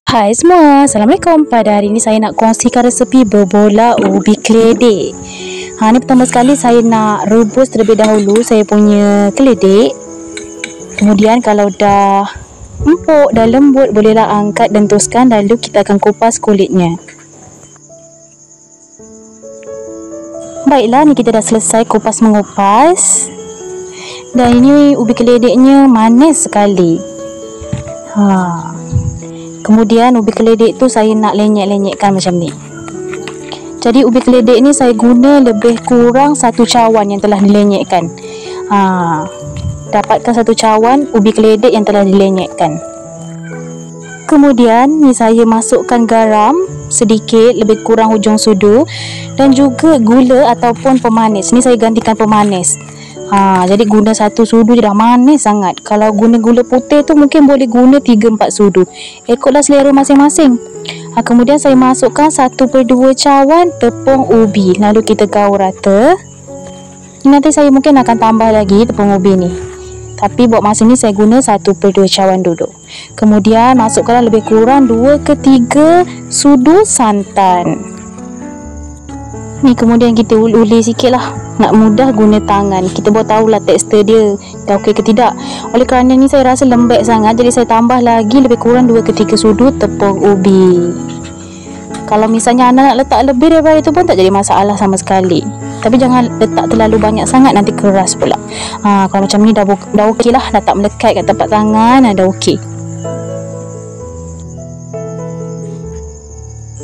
Hai semua, Assalamualaikum. Pada hari ini saya nak kongsikan resepi berbola ubi keledek. Ni pertama sekali saya nak rebus terlebih dahulu saya punya keledek. Kemudian kalau dah empuk, dah lembut, bolehlah angkat dan toskan. Lalu kita akan kupas kulitnya. Baiklah, ni kita dah selesai kupas mengupas. Dan ini ubi keledeknya manis sekali. Kemudian ubi keledek tu saya nak lenyek-lenyekkan macam ni. Jadi ubi keledek ni saya guna lebih kurang 1 cawan yang telah dilenyekkan. Dapatkan 1 cawan ubi keledek yang telah dilenyekkan. Kemudian ni saya masukkan garam sedikit, lebih kurang hujung sudu, dan juga gula ataupun pemanis. Ni saya gantikan pemanis. Jadi guna 1 sudu je dah manis sangat. Kalau guna gula putih tu mungkin boleh guna 3-4 sudu. Ikutlah selera masing-masing. Kemudian saya masukkan 1/2 cawan tepung ubi. Lalu kita gaul rata. Nanti saya mungkin akan tambah lagi tepung ubi ni. Tapi buat masa ni saya guna 1/2 cawan dulu. Kemudian masukkanlah lebih kurang 2/3 sudu santan. Ni kemudian kita uli sikit lah. Nak mudah guna tangan. Kita baru tahulah tekstur dia dah okey ke tidak. Oleh kerana ni saya rasa lembek sangat, jadi saya tambah lagi lebih kurang 2/3 sudu tepung ubi. Kalau misalnya anda nak letak lebih daripada itu pun tak jadi masalah sama sekali. Tapi jangan letak terlalu banyak sangat, nanti keras pula. Kalau macam ni dah okey lah. Dah tak melekat kat tapak tangan, dah okey.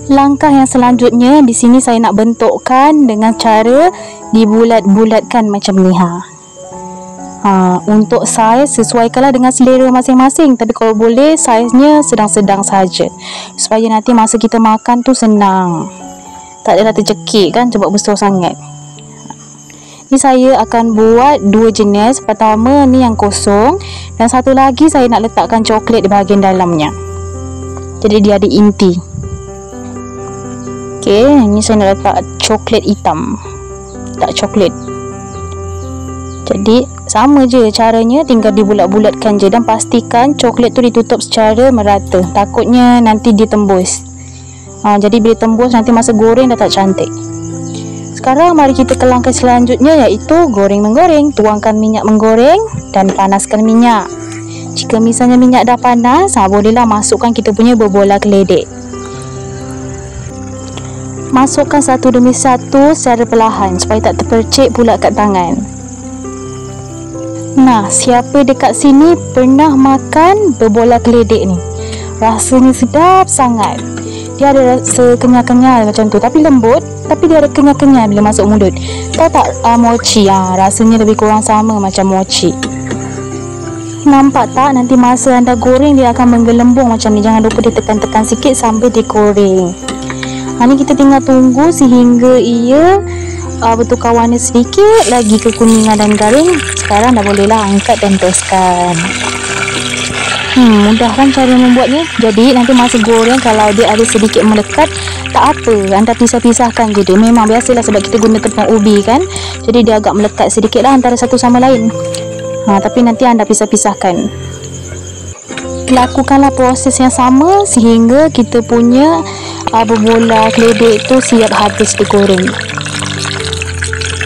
Langkah yang selanjutnya di sini saya nak bentukkan dengan cara dibulat-bulatkan macam ni. Untuk saiz sesuaikanlah dengan selera masing-masing, tapi kalau boleh saiznya sedang-sedang saja supaya nanti masa kita makan tu senang. Tak adalah tercekik kan sebab besar sangat. Ni saya akan buat 2 jenis. Pertama ni yang kosong, dan satu lagi saya nak letakkan coklat di bahagian dalamnya. Jadi dia ada inti. Okey, ni saya nak letak coklat hitam. Tak coklat. Jadi sama je caranya, tinggal dibulat-bulatkan je dan pastikan coklat tu ditutup secara merata. Takutnya nanti dia tembus. Jadi bila tembus nanti masa goreng dah tak cantik. Sekarang mari kita ke langkah selanjutnya, iaitu goreng-menggoreng. Tuangkan minyak menggoreng dan panaskan minyak. Jika misalnya minyak dah panas, bolehlah masukkan kita punya berbola keledek. Masukkan satu demi satu secara perlahan supaya tak terpercik pula kat tangan. Siapa dekat sini pernah makan berbola keledek ni? Rasanya sedap sangat. Dia ada rasa kenyal-kenyal macam tu, tapi lembut, tapi dia ada kenyal-kenyal bila masuk mulut. Tahu tak mochi? Rasanya lebih kurang sama macam mochi. Nampak tak? Nanti masa anda goreng dia akan menggelembung macam ni. Jangan lupa ditekan-tekan sikit sambil digoreng. Ni kita tinggal tunggu sehingga ia bertukar warna sedikit lagi kekuningan dan garing. Sekarang dah bolehlah angkat dan toskan. Mudah kan cara membuatnya? Jadi nanti masa goreng kalau dia ada sedikit melekat, tak apa, anda pisah-pisahkan je dia. Memang biasalah sebab kita guna tepung ubi kan. Jadi dia agak melekat sedikit lah antara satu sama lain. Tapi nanti anda pisah-pisahkan. Lakukanlah proses yang sama sehingga kita punya berbola keledek tu siap habis digoreng.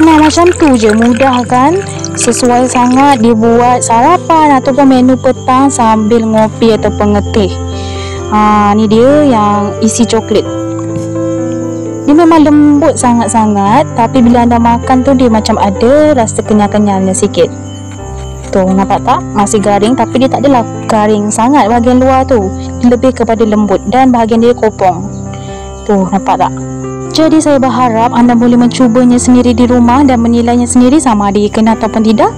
Macam tu je, mudah kan? Sesuai sangat dibuat sarapan ataupun menu petang sambil ngopi atau pengetih. Ni dia yang isi coklat. Dia memang lembut sangat-sangat, tapi bila anda makan tu dia macam ada rasa kenyal-kenyalnya sikit. Tu, nampak tak? Masih garing, tapi dia tak adalah garing sangat bahagian luar tu. Dia lebih kepada lembut dan bahagian dia kopong. Tu, nampak tak? Jadi saya berharap anda boleh mencubanya sendiri di rumah dan menilainya sendiri sama ada ia kena ataupun tidak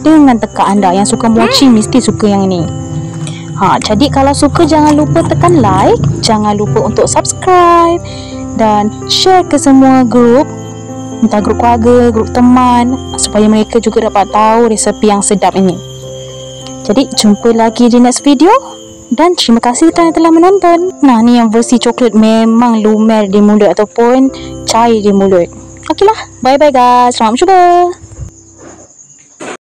dengan teka anda. Yang suka mochi mesti suka yang ini. Jadi kalau suka jangan lupa tekan like, jangan lupa untuk subscribe dan share ke semua grup, entah grup keluarga, grup teman, supaya mereka juga dapat tahu resepi yang sedap ini. Jadi jumpa lagi di next video. Dan terima kasih kerana telah menonton. Ni yang versi coklat memang lumer di mulut ataupun cair di mulut. Okeylah, bye bye guys. Selamat cuba.